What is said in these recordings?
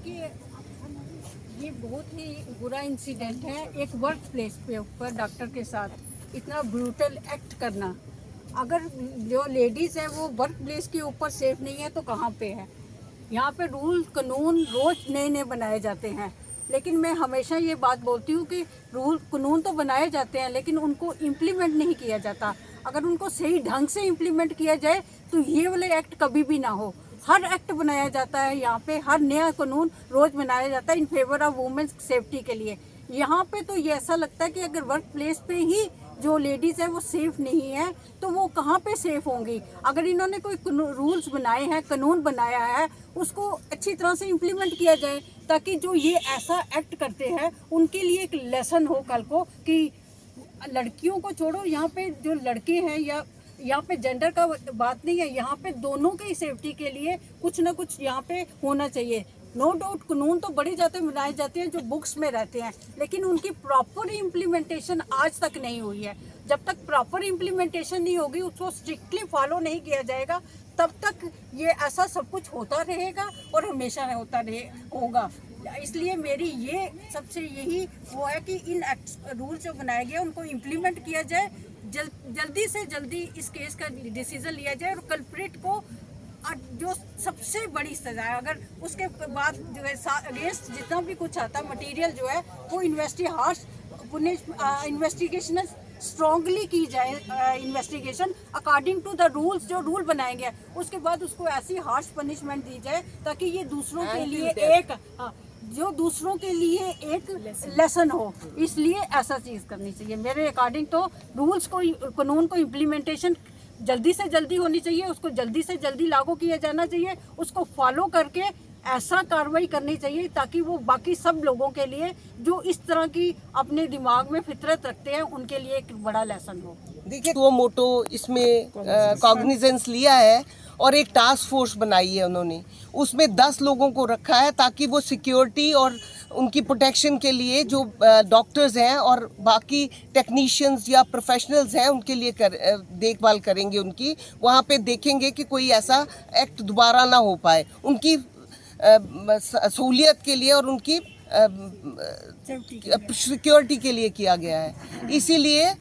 देखिए, ये बहुत ही बुरा इंसिडेंट है। एक वर्क प्लेस पे ऊपर डॉक्टर के साथ इतना ब्रूटल एक्ट करना। अगर जो लेडीज़ है वो वर्क प्लेस के ऊपर सेफ नहीं है तो कहाँ पे है? यहाँ पे रूल कानून रोज़ नए नए बनाए जाते हैं, लेकिन मैं हमेशा ये बात बोलती हूँ कि रूल कानून तो बनाए जाते हैं लेकिन उनको इम्प्लीमेंट नहीं किया जाता। अगर उनको सही ढंग से इम्प्लीमेंट किया जाए तो ये वाले एक्ट कभी भी ना हो। हर एक्ट बनाया जाता है यहाँ पे, हर नया कानून रोज़ बनाया जाता है in favour of women's safety के लिए। यहाँ पे तो ये ऐसा लगता है कि अगर वर्क प्लेस पे ही जो लेडीज़ है वो सेफ नहीं है तो वो कहाँ पे सेफ होंगी। अगर इन्होंने कोई रूल्स बनाए हैं, कानून बनाया है, उसको अच्छी तरह से इम्प्लीमेंट किया जाए ताकि जो ये ऐसा एक्ट करते हैं उनके लिए एक लेसन हो कल को कि लड़कियों को छोड़ो, यहाँ पे जो लड़के हैं या यहाँ पे जेंडर का बात नहीं है, यहाँ पे दोनों की सेफ्टी के लिए कुछ ना कुछ यहाँ पे होना चाहिए। नो डाउट कानून तो बड़े जाते बनाए जाते हैं जो बुक्स में रहते हैं, लेकिन उनकी प्रॉपर इम्प्लीमेंटेशन आज तक नहीं हुई है। जब तक प्रॉपर इम्प्लीमेंटेशन नहीं होगी, उसको स्ट्रिक्टली फॉलो नहीं किया जाएगा, तब तक ये ऐसा सब कुछ होता रहेगा और हमेशा होता होगा। इसलिए मेरी ये सबसे यही वो है कि इन रूल जो बनाए गए उनको इम्प्लीमेंट किया जाए, जल्दी से जल्दी इस केस का डिसीजन लिया जाए और कल्प्रिट को जो सबसे बड़ी सजा है, अगर उसके बाद जो है अगेंस्ट जितना भी कुछ आता मटेरियल जो है वो इन्वेस्टिगेशन स्ट्रॉन्गली की जाए। Investigation according to the rules, जो रूल बनाए गए उसके बाद उसको ऐसी हार्श पनिशमेंट दी जाए ताकि ये दूसरों के लिए एक लेसन हो। इसलिए ऐसा चीज़ करनी चाहिए मेरे अकॉर्डिंग। तो रूल्स को, कानून को इम्प्लीमेंटेशन जल्दी से जल्दी होनी चाहिए, उसको जल्दी से जल्दी लागू किया जाना चाहिए, उसको फॉलो करके ऐसा कार्रवाई करनी चाहिए ताकि वो बाकी सब लोगों के लिए जो इस तरह की अपने दिमाग में फितरत रखते हैं उनके लिए एक बड़ा लेसन हो। देखिए, वो मोटो इसमें कॉग्निजेंस लिया है और एक टास्क फोर्स बनाई है उन्होंने। उसमें 10 लोगों को रखा है ताकि वो सिक्योरिटी और उनकी प्रोटेक्शन के लिए जो डॉक्टर्स हैं और बाकी टेक्नीशियंस या प्रोफेशनल्स हैं उनके लिए देखभाल करेंगे उनकी। वहाँ पे देखेंगे कि कोई ऐसा एक्ट दोबारा ना हो पाए, उनकी सहूलियत के लिए और उनकी सिक्योरिटी के लिए किया गया है। इसीलिए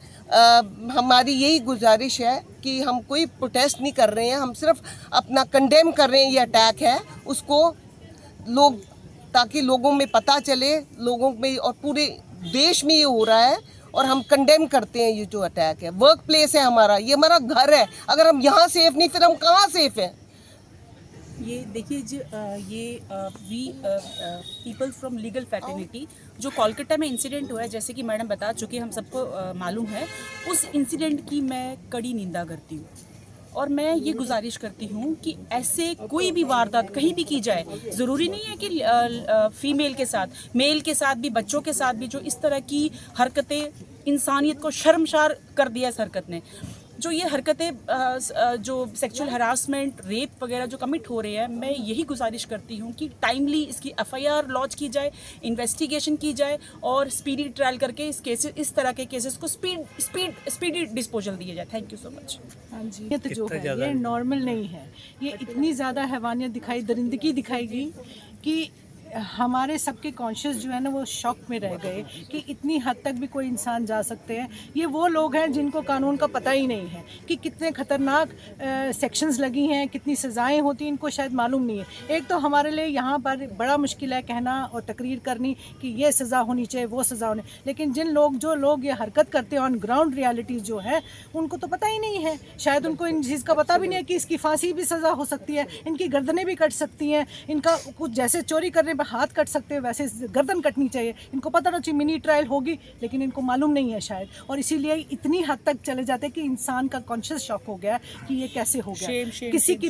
हमारी यही गुजारिश है कि हम कोई प्रोटेस्ट नहीं कर रहे हैं, हम सिर्फ अपना कंडेम कर रहे हैं। ये अटैक है उसको लोग, ताकि लोगों में पता चले, लोगों में और पूरे देश में ये हो रहा है और हम कंडेम करते हैं ये जो अटैक है। वर्क प्लेस है हमारा, ये हमारा घर है, अगर हम यहाँ सेफ नहीं फिर हम कहाँ सेफ हैं? ये देखिए जी, ये we people from legal fraternity जो कोलकाता में इंसिडेंट हुआ है, जैसे कि मैडम बता चुकी, हम सबको मालूम है, उस इंसिडेंट की मैं कड़ी निंदा करती हूँ और मैं ये गुजारिश करती हूँ कि ऐसे कोई भी वारदात कहीं भी की जाए, ज़रूरी नहीं है कि फीमेल के साथ, मेल के साथ भी, बच्चों के साथ भी, जो इस तरह की हरकतें इंसानियत को शर्मसार कर दिया इस हरकत ने। जो ये हरकतें जो सेक्सुअल हरासमेंट, रेप वगैरह जो कमिट हो रहे हैं, मैं यही गुजारिश करती हूँ कि टाइमली इसकी FIR लॉन्च की जाए, इन्वेस्टिगेशन की जाए और स्पीडी ट्रायल करके इस तरह के केसेस को स्पीडी डिस्पोजल दिया जाए। Thank you so much. हाँ जी, ये तो जो है ये नॉर्मल नहीं है। ये इतनी ज़्यादा हैवानियत दिखाई, दरिंदगी दिखाई गई कि हमारे सबके कॉन्शियस जो है ना वो शॉक में रह गए कि इतनी हद तक भी कोई इंसान जा सकते हैं। ये वो लोग हैं जिनको कानून का पता ही नहीं है कि कितने ख़तरनाक सेक्शंस लगी हैं, कितनी सज़ाएं होती हैं, इनको शायद मालूम नहीं है। एक तो हमारे लिए यहाँ पर बड़ा मुश्किल है कहना और तकरीर करनी कि ये सज़ा होनी चाहिए, वो सज़ा होनी, लेकिन जो लोग ये हरकत करते हैं ऑन ग्राउंड रियलिटीज़ जो है उनको तो पता ही नहीं है। शायद उनको इन चीज़ का पता भी नहीं है कि इसकी फांसी भी सज़ा हो सकती है, इनकी गर्दनें भी कट सकती हैं, इनका कुछ जैसे चोरी करने हाथ कट सकते हैं वैसे गर्दन कटनी चाहिए। इनको पता नहीं, मिनी ट्रायल होगी, लेकिन इनको मालूम नहीं है शायद, और इसीलिए इतनी हद तक चले जाते हैं कि इंसान का कॉन्शियस शॉक हो गया कि ये कैसे हो गया। किसी की